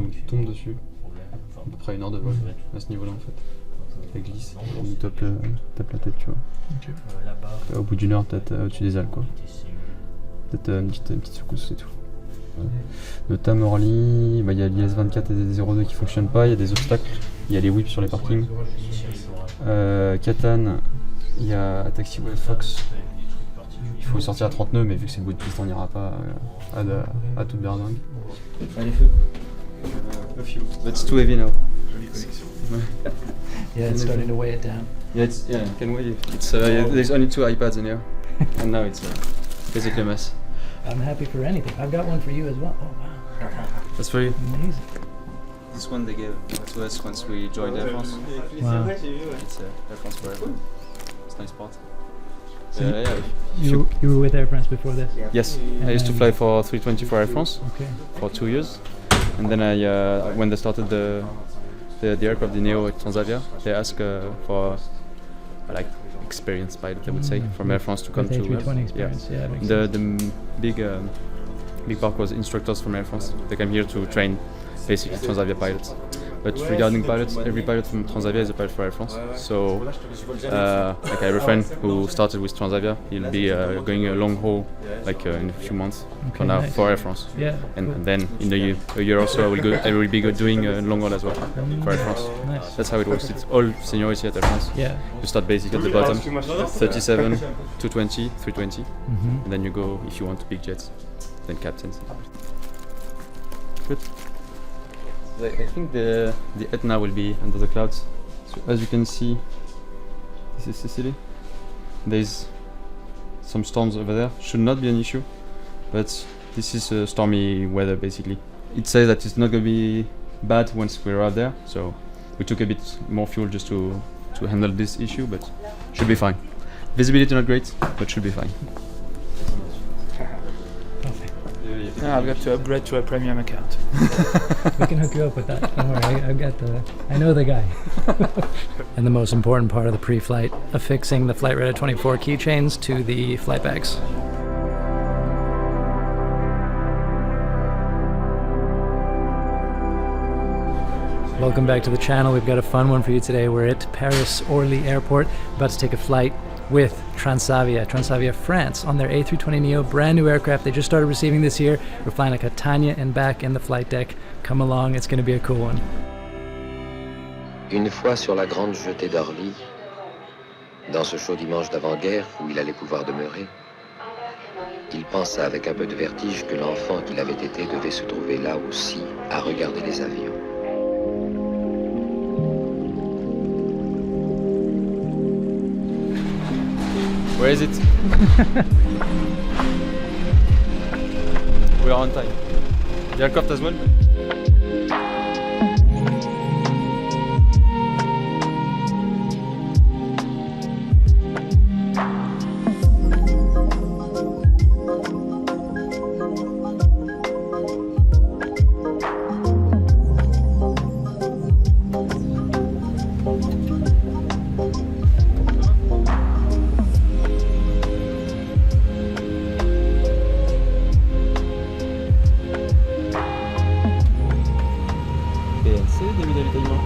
donc tu tombes dessus. À peu près 1 heure de vol à ce niveau-là en fait. Ça glisse, on nous tape la tête, tu vois. Okay. Au bout d'1 heure, peut-être au-dessus des ailes, quoi. Peut-être une petite secousse, c'est tout. Ouais. Le Tam Orly, il y a l'IS-24 et les 02 qui fonctionnent pas, il y a des obstacles, il y a les whips sur les parkings. Catane, il y a Taxiway Fox. Il faut sortir à 30 nœuds, mais vu que c'est le bout de piste, on n'ira pas à toute berzingue. Allez, feu. A few. That's too heavy now. Yeah, it's starting to weigh it down. Yeah, can weigh it. There's only 2 iPads in here, and now it's basically a mess. I'm happy for anything. I've got one for you as well. Oh wow. That's for you. Amazing. This one they gave to us once we joined Air France. Wow. It's Air France forever. It's a nice part. So Yeah. You were with Air France before this? Yes, I used to fly for 320 for Air France Okay. for 2 years, and then when they started the aircraft, the Neo at Transavia, they asked for like experienced pilot, I would say, from Air France to come With to A320 experience, yeah, that makes the big part was instructors from Air France. They came here to train basically Transavia pilots. But regarding pilots, every pilot from Transavia is a pilot for Air France. So like I have a friend who started with Transavia. He'll be going a long haul like in a few months for now for Air France. Yeah. And then in a year or so I will be doing a long haul as well for Air France. Nice. That's how it works. It's all seniority at Air France. Yeah. You start basically at the bottom, 37, 220, 320, Mm-hmm. and then you go, if you want, to big jets, then captains. Good. I think the Etna will be under the clouds. So as you can see, this is Sicily. There's some storms over there. Should not be an issue, but this is stormy weather basically. It says that it's not going to be bad once we arrive there, so we took a bit more fuel just to handle this issue, but should be fine. Visibility not great, but should be fine. Yeah, I've got to upgrade to a premium account. We can hook you up with that. Don't worry, I know the guy. And the most important part of the pre-flight, affixing the Flightradar 24 keychains to the flight bags. Welcome back to the channel. We've got a fun one for you today. We're at Paris Orly Airport, about to take a flight with Transavia France on their A320neo, brand new aircraft they just started receiving this year. We're flying like a Catania and back in the flight deck. Come along, it's going to be a cool one. Une fois sur la grande jetée d'Orly, dans ce chaud dimanche d'avant-guerre où il allait pouvoir demeurer, il pensa avec un peu de vertige que l'enfant qu'il avait été devait se trouver là aussi à regarder les avions. Where is it? We are on time. The aircraft as well? Début d'avitaillement.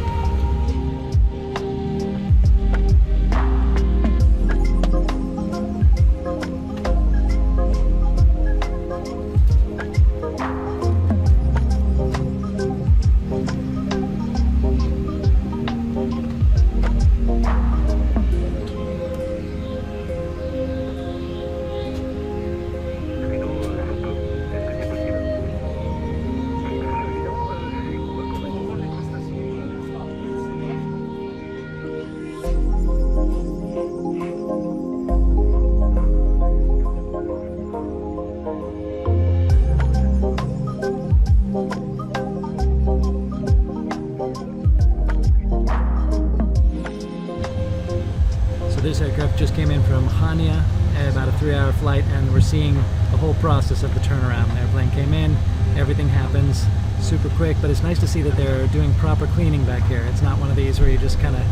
This aircraft just came in from Hania, about a 3-hour flight, and we're seeing the whole process of the turnaround. The airplane came in, everything happens super quick, but it's nice to see that they're doing proper cleaning back here. It's not one of these where you just kind of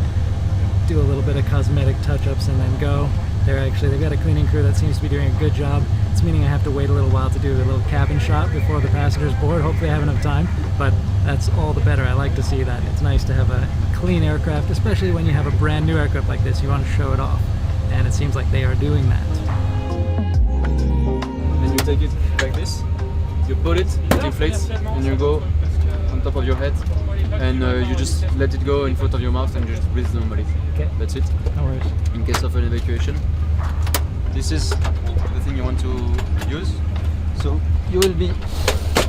do a little bit of cosmetic touch-ups and then go. They've got a cleaning crew that seems to be doing a good job. It's meaning I have to wait a little while to do a little cabin shot before the passengers board. Hopefully I have enough time, but that's all the better. I like to see that. It's nice to have a clean aircraft, especially when you have a brand new aircraft like this. You want to show it off, and it seems like they are doing that. Then you take it like this, you put it inflates, and you go on top of your head, and you just let it go in front of your mouth and just breathe normally. Okay. That's it. No worries. In case of an evacuation, this is the thing you want to use. So you will be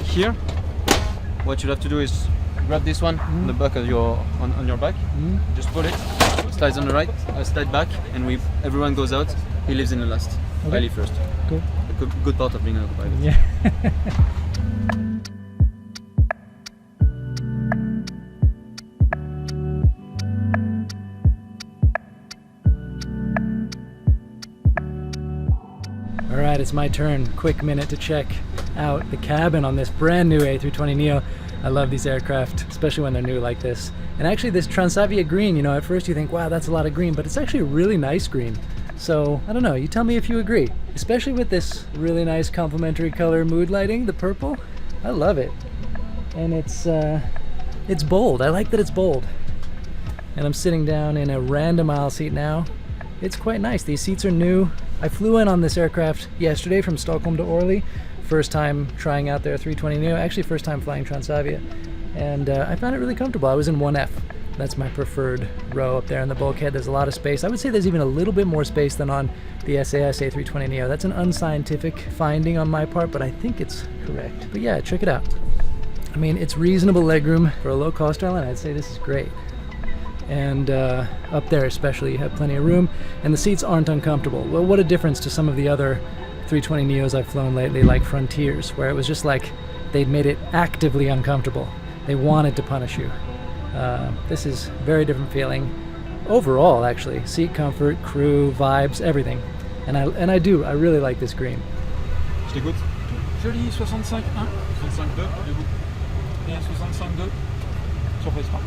here. What you'll have to do is grab this one on the back of your on your back. Just pull it. Slides on the right, slide back, and everyone goes out. He lives in the last. Okay. I leave first. Cool. A good part of being a pilot. Yeah. Alright, it's my turn. Quick minute to check out the cabin on this brand new A320neo. I love these aircraft, especially when they're new like this. And actually this Transavia green, you know, at first you think, wow, that's a lot of green, but it's actually a really nice green. So, I don't know, you tell me if you agree. Especially with this really nice complementary color mood lighting, the purple. I love it. And it's bold. I like that it's bold. And I'm sitting down in a random aisle seat now. It's quite nice. These seats are new. I flew in on this aircraft yesterday from Stockholm to Orly. First time trying out their 320neo, actually first time flying Transavia. And I found it really comfortable. I was in 1F. That's my preferred row up there in the bulkhead. There's a lot of space. I would say there's even a little bit more space than on the SAS A320neo. That's an unscientific finding on my part, but I think it's correct. But yeah, check it out. I mean, it's reasonable legroom for a low-cost airline. I'd say this is great. And up there especially, you have plenty of room, and the seats aren't uncomfortable. Well, what a difference to some of the other 320neos I've flown lately, like Frontiers, where it was just like they'd made it actively uncomfortable. They wanted to punish you. This is very different feeling overall, actually. Seat comfort, crew, vibes, everything. And I really like this green. Je t'écoute. Je lis 65.1, 65.2, debout. Et un 65.2 sur Facemart.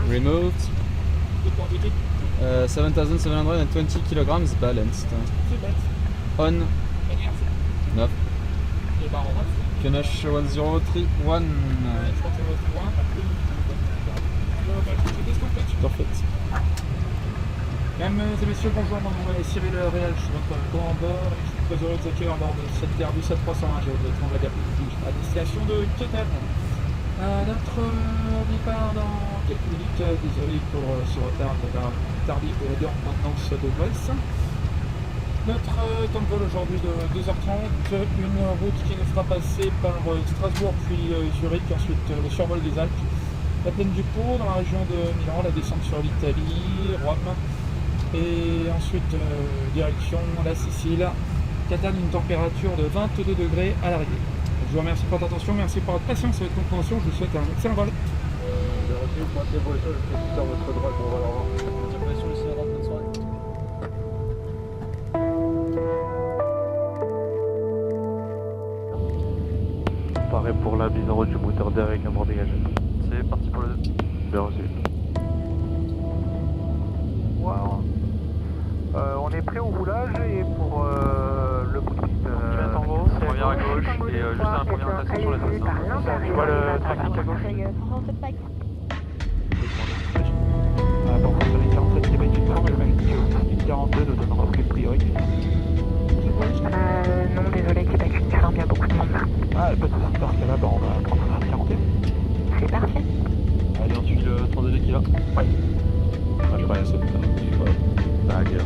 Removed. 7,720 kilograms balanced. On. 9. Kenash 1031. Perfect. Mesdames et messieurs, bonjour, mon nom est Cyril Réal, je suis votre commandeur et je suis très heureux de vous accueillir à bord de cette Airbus A320 de Tremblant à destination de Cape. Notre départ dans quelques minutes, désolé pour ce retard tardif de la maintenance de Brest. Notre temps de vol aujourd'hui de 2h30, une route qui nous fera passer par Strasbourg puis Zurich, ensuite le survol des Alpes, la plaine du Pô dans la région de Milan, la descente sur l'Italie, Rome, et ensuite direction la Sicile, qui atteint une température de 22 degrés à l'arrivée. Je vous remercie pour votre attention, merci pour votre patience et votre compréhension, je vous souhaite un excellent vol. Pareil pour la mise en route du moteur d'air avec un bord dégagé. C'est parti pour le 2. Bien reçu. Wow. On est prêt au roulage et pour le bout de piste. Tango, revient à gauche et juste un premier orientation sur les faces. Tu vois le trafic à gauche. Bon, sur les 47 km/h, le magnitude 42 nous donnera aucune priorité. Non, désolé, Québec, il y a beaucoup de monde là. Ah, pas de soucis, parce que là, on va prendre la 41. C'est parfait. Allez, on suit le 32 qui est là. Ouais. Ah, je crois que c'est tout. Ah, bien.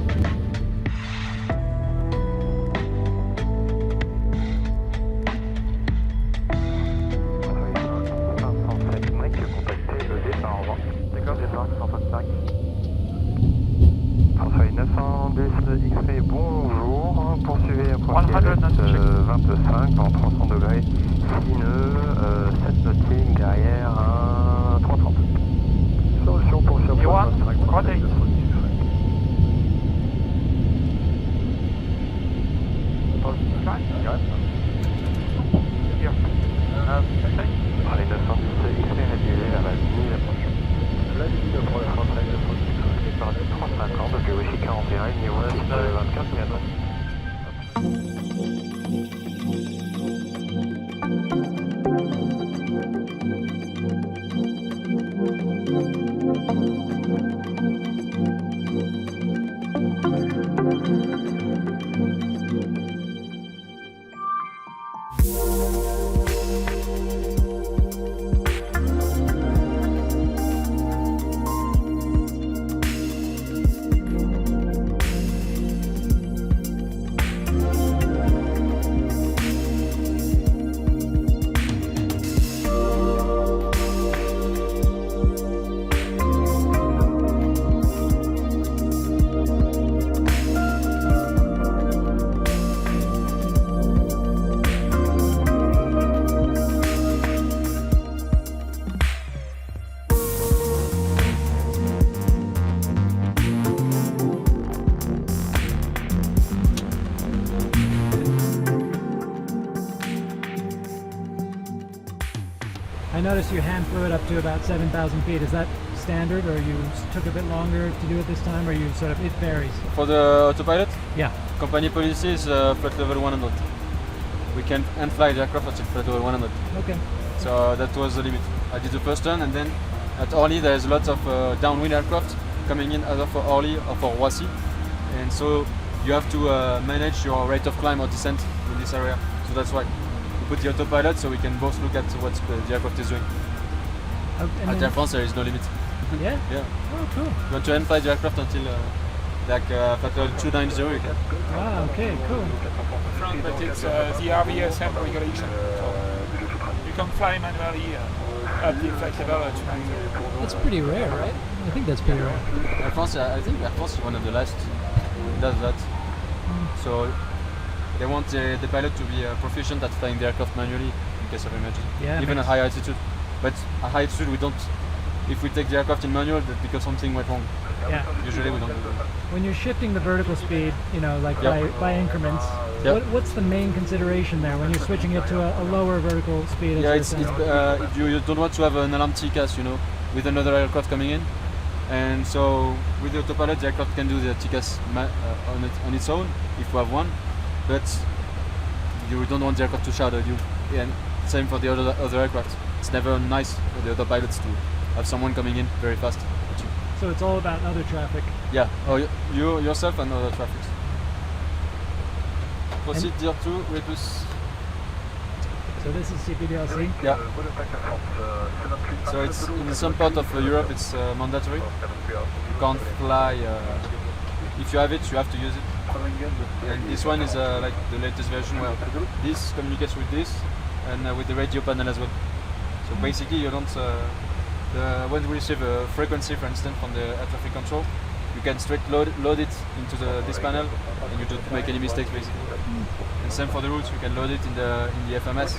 D'accord, départ 165. Parfait, 910 XP, bonjour. Poursuivez approche 25 en 300 degrés. 6 nœuds, 7 nautiques derrière un 330. Solution pour sur 25. Rotate. Allez, 910 XP rédigé à la ligne d'approche. La ligne d'approche rentrée de France par 350, donc aussi 41, niveau 24, mais attends. noticed you hand flew it up to about 7,000 feet. Is that standard, or you took a bit longer to do it this time, or you sort of, it varies? For the autopilot, Yeah. company policy is flight level 100. We can fly the aircraft until flight level 100. Okay. So that was the limit. I did the first turn, and then at Orly there's lots of downwind aircraft coming in either for Orly or for Roissy, and so you have to manage your rate of climb or descent in this area. So that's why we put the autopilot so we can both look at what the aircraft is doing. And At then- Air France there is no limit. Yeah? Yeah. Oh, cool. You want to fly the aircraft until flight level 290 you can. Wow, okay, cool. Different, but it's the RVSM regulation. So you can fly manually at the flight level at 290. That's pretty rare, right? I think that's pretty rare. Air France, I think Air France is one of the last who does that. So they want the pilot to be proficient at flying the aircraft manually in case of emergency, Yeah, even at makes- high altitude. But at high altitude we don't. If we take the aircraft in manual, that's because something went wrong. Yeah. Usually we don't do that. When you're shifting the vertical speed, you know, like Yep. by increments, Yep. what's the main consideration there when you're switching it to a lower vertical speed? as Yeah, you're it's saying? you don't want to have an alarm TCAS, you know, with another aircraft coming in, and so with the autopilot, the aircraft can do the TCAS on its own if you have one, but you don't want the aircraft to shadow you. And same for the other aircraft. It's never nice for the other pilots to have someone coming in very fast at you. So it's all about other traffic. Yeah, or you yourself and other traffic. Procedure 2, Repus. So this is CPDLC. Yeah. So it's in some part of Europe it's mandatory. You can't fly. If you have it, you have to use it. And this one is like the latest version where this communicates with this and with the radio panel as well. So basically, you don't. When we receive a frequency, for instance, from the air traffic control, you can straight load it into this panel, and you don't make any mistakes basically. And same for the routes, you can load it in the FMS,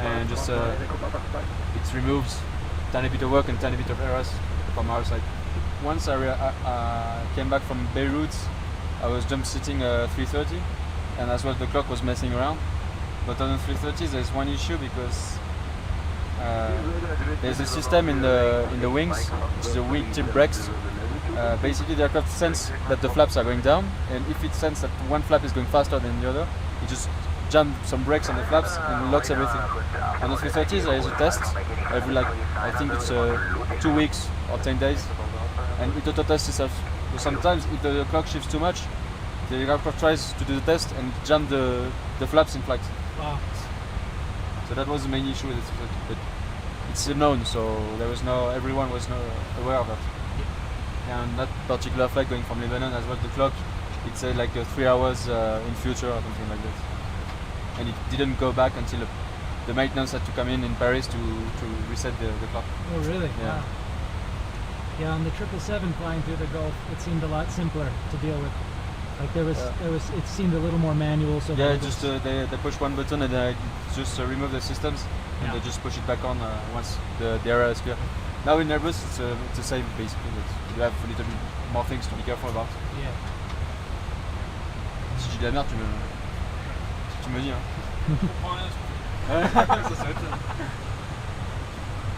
and just it removes tiny bit of work and tiny bit of errors from our side. Once I came back from Beirut, I was jump sitting 330, and as well the clock was messing around. But on the 330s, there's one issue because there's a system in the wings, which is the wing tip brakes. Basically, the aircraft sense that the flaps are going down, and if it senses that one flap is going faster than the other, it just jams some brakes on the flaps and locks everything. On the 330s, there is a test every I think it's 2 weeks or 10 days, and it auto tests itself. So sometimes, if the clock shifts too much, the aircraft tries to do the test and jam the flaps in flight. Wow. So that was the main issue with it. But it's known, so everyone was aware of that. And that particular flight going from Lebanon as well, the clock, it said like 3 hours in future or something like that. And it didn't go back until the maintenance had to come in Paris to reset the clock. Oh, really? Yeah. Wow. Yeah, on the 777 flying through the Gulf, it seemed a lot simpler to deal with. Like it seemed a little more manual. So Yeah, it was- just they push one button and just remove the systems, and Yeah. they just push it back on once the area is clear. Now in Airbus, it's the same basically. But you have a little bit more things to be careful about. Yeah. Si je dis de la merde, tu me dis. Hein.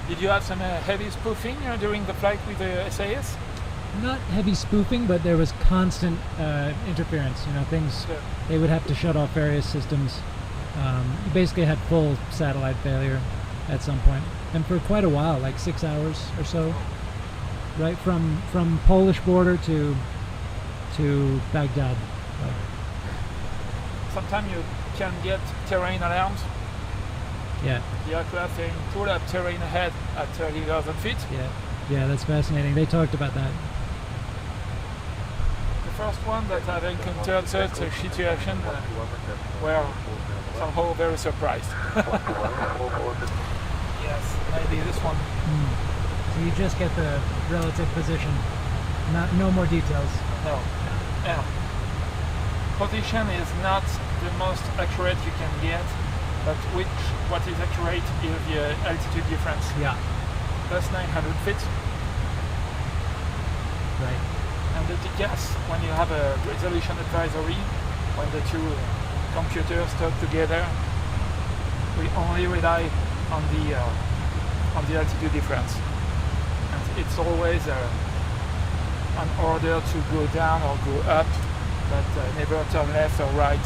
Did you have some heavy spoofing during the flight with the SAS? Not heavy spoofing, but there was constant interference. You know, things Yeah. they would have to shut off various systems. You basically had full satellite failure at some point, and for quite a while, like 6 hours or so, right from Polish border to Baghdad. Sometimes you can get terrain alarms. Yeah, The aircraft can pull up terrain ahead at 30,000 feet. yeah, that's fascinating. They talked about that. The first one that I've encountered such a situation were somehow very surprised. Yes, maybe this one. So you just get the relative position, no more details. No. Yeah. Position is not the most accurate you can get, but what is accurate is the altitude difference. Yeah, Plus 900 feet. right. And the TCAS, when you have a resolution advisory, when the two computers talk together, we only rely on the on the altitude difference. And it's always an order to go down or go up, but never turn left or right.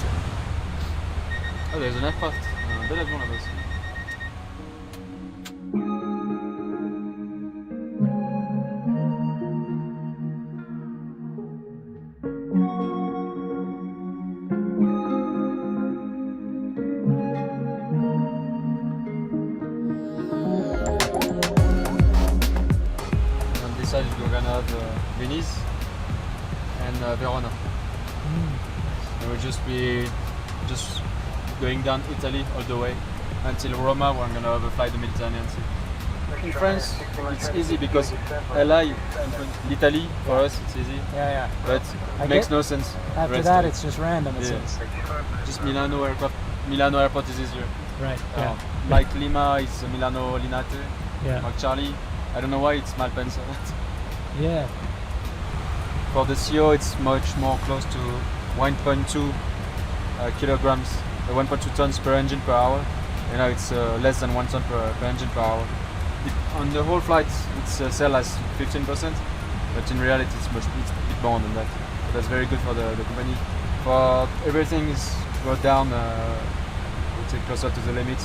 Oh, there's an aircraft. Un bel avion là-bas aussi. On this side we're gonna have Venice and Verona. And we'll just be going down Italy all the way until Roma. We're gonna have a flight the Mediterranean Sea. In France, it's easy because LA, Italy for us it's easy, Yeah, but it makes no sense. the After rest that, of it. it's just random. It Yeah. seems. Just Milano airport is easier. Right. Yeah. Like Lima is Milano Linate. Yeah. Like Charlie, I don't know why it's Malpensa. Yeah. For the CO, it's much more close to 1.2 kilograms, 1.2 tons per engine per hour. You know, it's less than 1 ton per engine per hour. On the whole flight, it's sell as 15%, but in reality, it's a bit more than that. But that's very good for the company. For everything is go down, let's say closer to the limit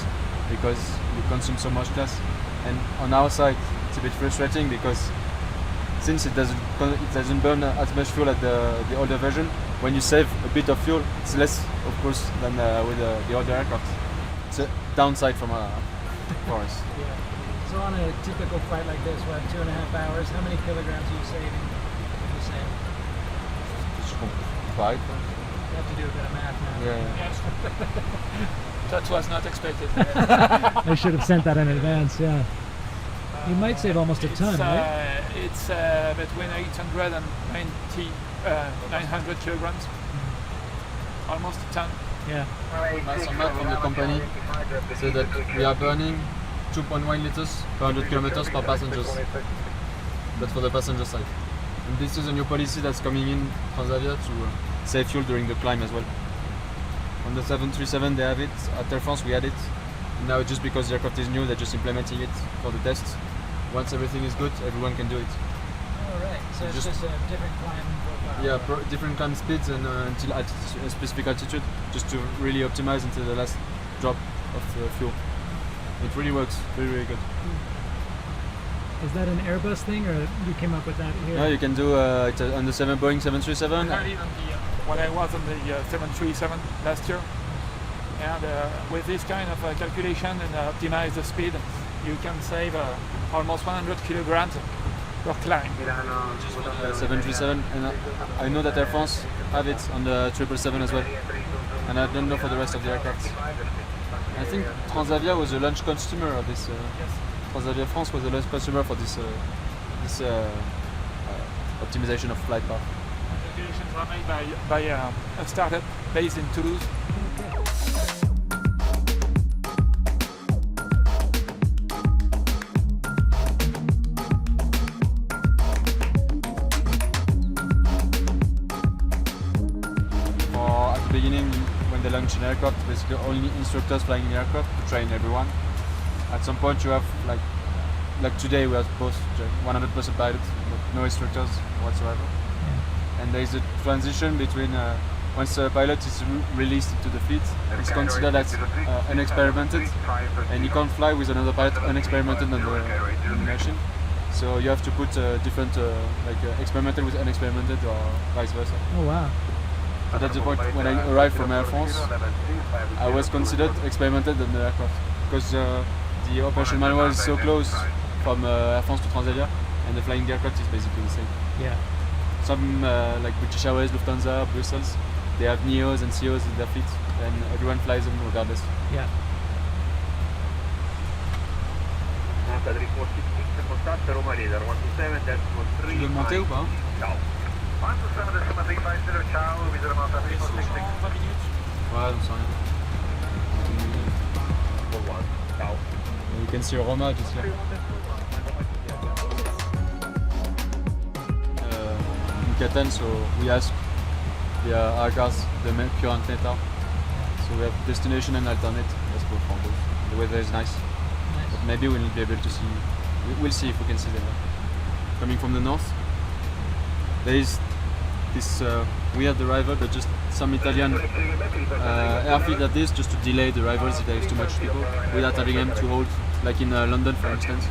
because you consume so much gas. And on our side, it's a bit frustrating because since it doesn't burn as much fuel as the older version, when you save a bit of fuel, it's less, of course, than with the older aircraft. It's a downside for us. Yeah. So on a typical flight like this, what, 2.5 hours? How many kilograms are you saving? Would you say? Right? You have to do a bit of math now. Yeah. Yes. That was not expected. I should have sent that in advance. Yeah. You might save almost a ton, right? It's between 800 and 900 kilograms. Almost a ton. Yeah. Some math from the company say that we are burning 2.1 liters per 100 kilometers per passengers. But for the passenger side. And this is a new policy that's coming in Transavia to save fuel during the climb as well. On the 737 they have it, at Air France we had it. And now just because the aircraft is new, they're just implementing it for the tests. Once everything is good, everyone can do it. All right. So it's just- just a different climb profile. Yeah, different climb speeds and until at a specific altitude, just to really optimize until the last drop of fuel. It really works, very good. Is that an Airbus thing, or you came up with that here? Yeah, you can do it on the Boeing 737. Early on when I was on the 737 last year, and with this kind of calculation and optimize the speed, you can save almost 100 kilograms per climb. 737, and I know that Air France have it on the 777 as well, and I don't know for the rest of the aircraft. I think Transavia was a launch consumer of this. Transavia France was a launch consumer for this optimization of flight path. Calculations are made by a startup based in Toulouse. At the beginning, when they launch an aircraft, basically only instructors flying the aircraft to train everyone. At some point, you have like today, we have both 100% pilots, but no instructors whatsoever. And there is a transition between once a pilot is released into the fleet, it's considered as unexperimented, and you can't fly with another pilot unexperimented on the machine. So you have to put different experimented with unexperimented or vice versa. Oh wow. But at the point when I arrived from Air France, I was considered experimented on the aircraft because the operation manual is so close from Air France to Transavia, and the flying aircraft is basically the same. Yeah. Some like British Airways, Lufthansa, Brussels, they have NEOs and CEOs in their fleet, and everyone flies them regardless. Yeah. Tu veux monter ou pas? Ouais, on sent rien. You can see Roma just here. In Catane, so we ask our cars the current data. So we have destination and alternate. Let's go from both. The weather is nice. maybe we'll be able to see. We'll see if we can see them. Coming from the north, there is this weird arrival, but just some Italian airfield at this, just to delay the arrivals if there is too much people, without having them to hold, like in London, for instance.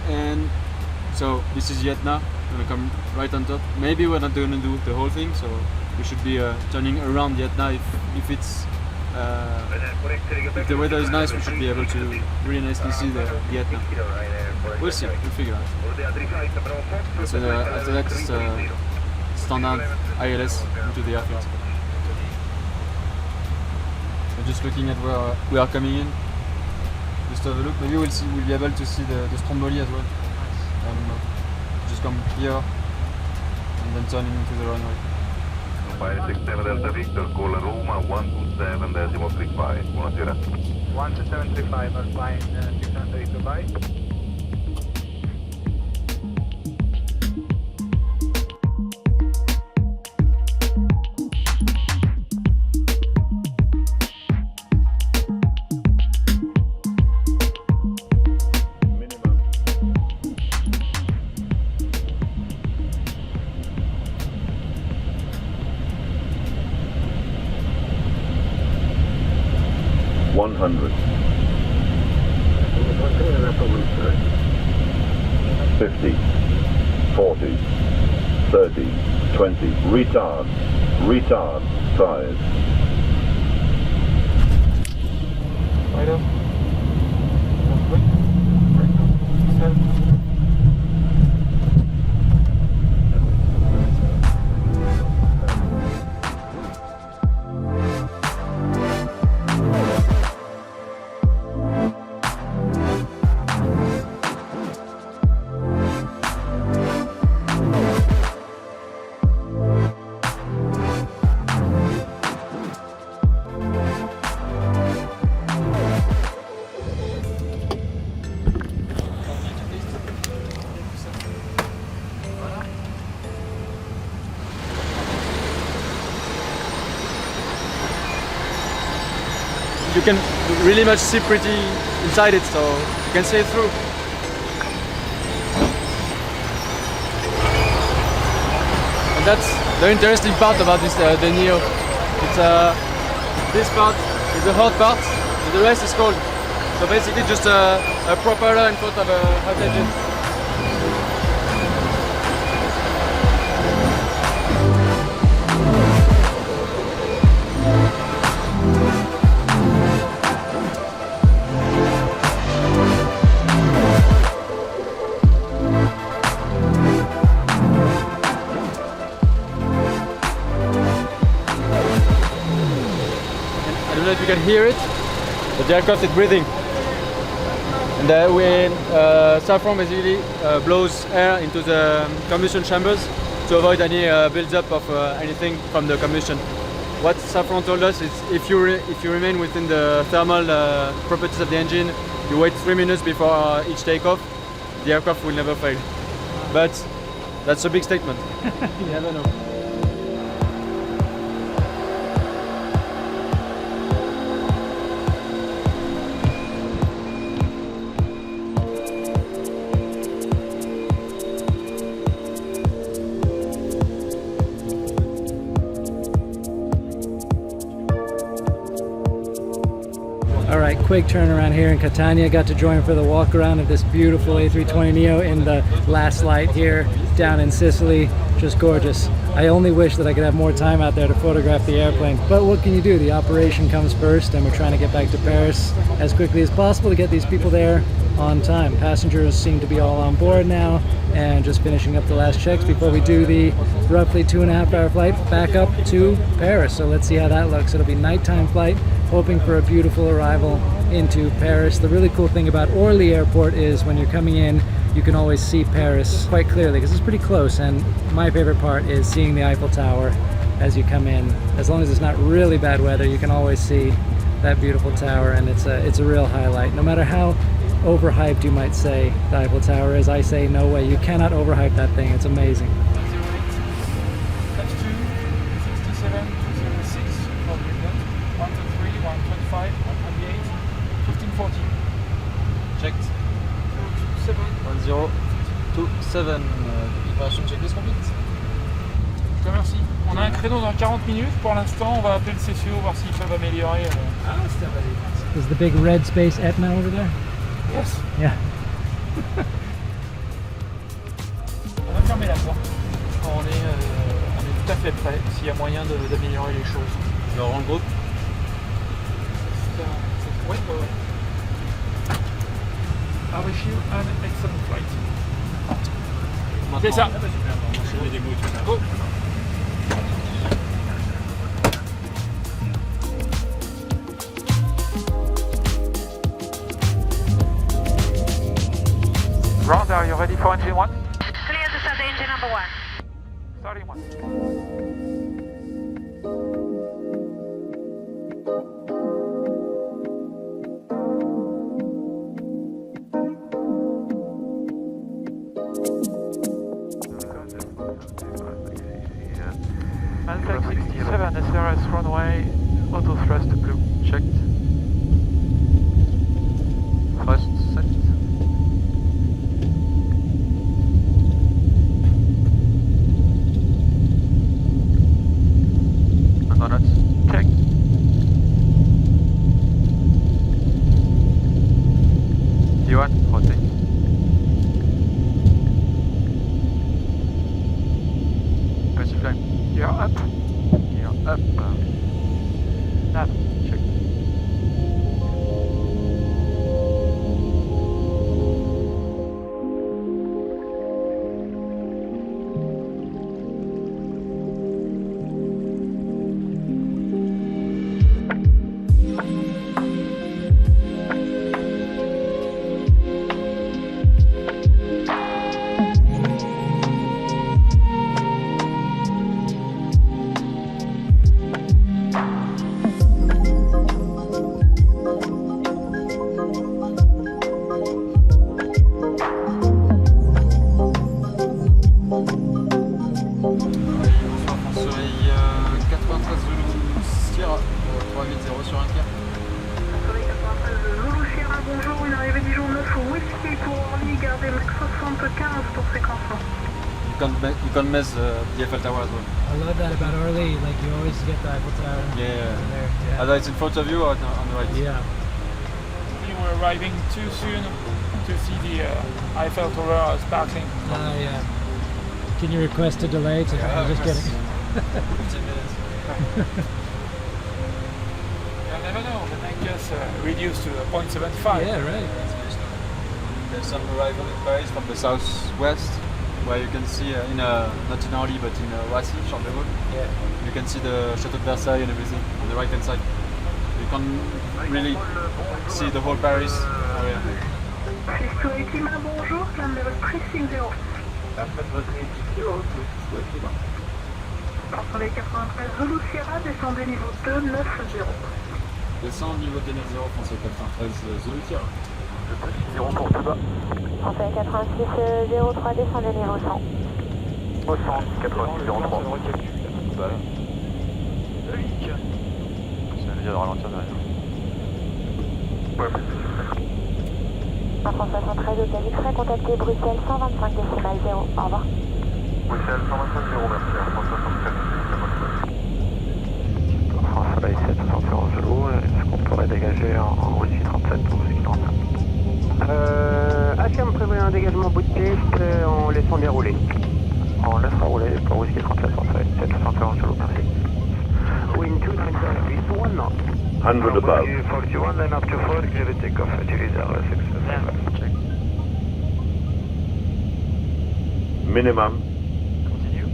And so this is Yetna, gonna come right on top. Maybe we're not gonna do the whole thing, so we should be turning around Yetna if it's if the weather is nice. We should be able to really nicely see the Yetna. We'll see, we'll figure out. So after that, it's standard ILS into the airfield. I'm just looking at where we are coming in. Just have a look. Maybe we'll be able to see the Stromboli as well. Just come here and then turning into the runway. 567 Delta Victor, call Roma 127.35. Buonasera. 12735, I'm flying 635. $100. 50, 40, 30, 20, retard, 5. Right up. Right. 7. You can really much see pretty inside it, so you can see it through. And that's the interesting part about this the Neo. It's this part is the hot part, and the rest is cold. So basically just a propeller in front of a hot engine. I don't know if you can hear it, but the aircraft is breathing. And when Safran basically blows air into the combustion chambers to avoid any build-up of anything from the combustion. What Safran told us is if you remain within the thermal properties of the engine, you wait 3 minutes before each takeoff, the aircraft will never fail. But that's a big statement. You never know. Alright, quick turnaround here in Catania. Got to join for the walk around of this beautiful A320neo in the last light here down in Sicily. Just gorgeous. I only wish that I could have more time out there to photograph the airplane, but what can you do? The operation comes first, and we're trying to get back to Paris as quickly as possible to get these people there on time. Passengers seem to be all on board now, and just finishing up the last checks before we do the roughly 2.5 hour flight back up to Paris. So let's see how that looks. It'll be nighttime flight, hoping for a beautiful arrival into Paris. The really cool thing about Orly Airport is when you're coming in, you can always see Paris quite clearly because it's pretty close, and my favorite part is seeing the Eiffel Tower as you come in. As long as it's not really bad weather, you can always see that beautiful tower, and it's a real highlight. No matter how overhyped you might say the Eiffel Tower is, I say no way. You cannot overhype that thing. It's amazing. That's 2, 67, 206 for Britain, 123, 125, 128, 1540. checked. 7. 1027. Preparation checklist complete. Je te remercie. On a un créneau dans 40 minutes. Pour l'instant, on va appeler le CCO, voir s'ils peuvent améliorer. Is the big red space Etna over there? Yes. Yeah. On va fermer la porte. On est tout à fait prêt s'il y a moyen d'améliorer les choses. Je rends le groupe. Ouais. I wish you an excellent flight. C'est ça. Go. Round, are you ready for engine 1? Clear to start engine number 1. Starting 1. Altec 67, SRS runway, auto thrust blue. Checked. Thrust set. Undernet. Check. D1, rotate. Aggressive climb. You're up. You're up. Nav. Check. Bonjour, une arrivée Dijon 9 au Whisky pour Orly, gardez Max 75 pour séquençant. You can't miss the Eiffel Tower as well. I love that about Orly. Like you always get the Eiffel Tower. Yeah. There. Yeah. Either it's in front of you or on the right. Yeah. You were arriving too soon to see the Eiffel Tower sparkling. Yeah. Can you request a delay? I'm just kidding. 15 minutes. You never know, the night just reduced to 0.75. Yeah, right. There's some arrival in Paris from the southwest, where you can see not in Orly but in Roissy, Charles de Gaulle. Yeah. You can see the Château de Versailles and everything on the right hand side. You can really see the whole Paris area. Flight bonjour, Lambert Pressing 0. Entendez 93 Zulu Sierra, descendez niveau 2, 9-0. Descend niveau de 0, français 93 Zulu Sierra. Français 86 03, descendez niveau 100. Au 100, 86 03. Ça veut dire de ralentir derrière. En France 73 au Calix, contactez Bruxelles 125 décimal 0. Au revoir. Bruxelles 125 0, merci. En France 73. France Soleil 760 Zulu, est-ce qu'on pourrait dégager en Russie 37 pour Russie 35? HM prévoit un dégagement bout de piste en laissant bien rouler. On laissera rouler pour Russie 37 Soleil 761 Zulu, merci. Wind 2 is 1 knot. 100 above. 41 then up to 4, clear the takeoff, utilize R6. Check. Minimum. Continue.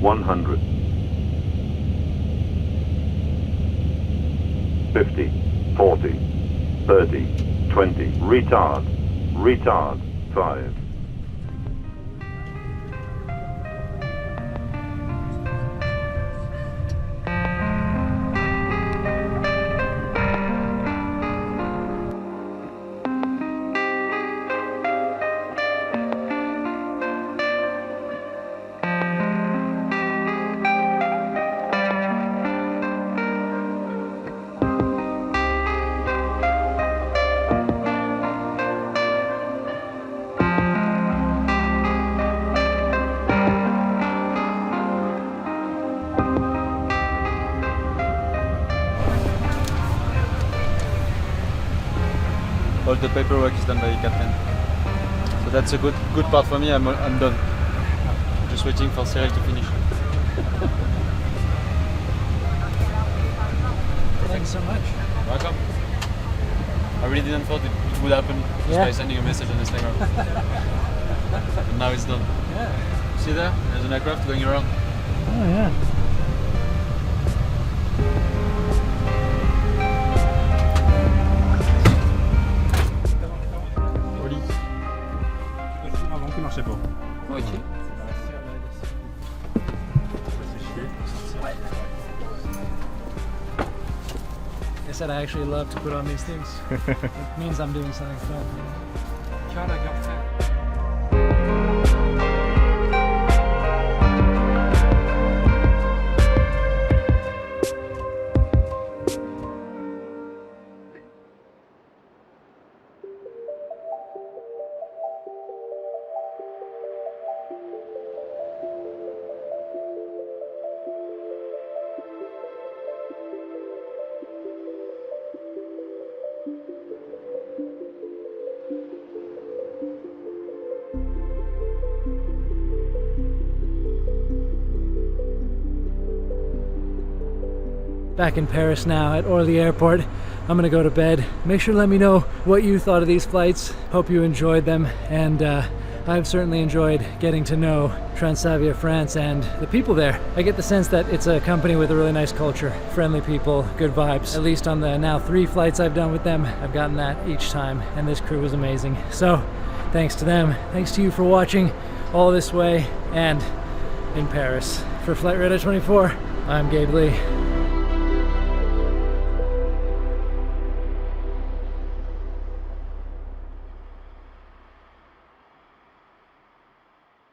100. 50, 40, 30, 20. Retard. Retard. 5. all the paperwork is done by the captain. So that's a good part for me. I'm done. Just waiting for Cyril to finish. Thanks so much. Welcome. I really didn't thought it would happen just by sending a message on Instagram. And now it's done. Yeah. See there? There's an aircraft going around. Oh yeah. Oli. Avant qui marchait pas. Ok. I said I actually love to put on these things. It means I'm doing something fun. Tiens la garde. Back in Paris now at Orly Airport. I'm gonna go to bed. Make sure to let me know what you thought of these flights. Hope you enjoyed them, and I've certainly enjoyed getting to know Transavia France and the people there. I get the sense that it's a company with a really nice culture, friendly people, good vibes. At least on the now 3 flights I've done with them, I've gotten that each time, and this crew was amazing. So thanks to them, thanks to you for watching all this way and in Paris. For Flight Radar 24, I'm Gabe Lee.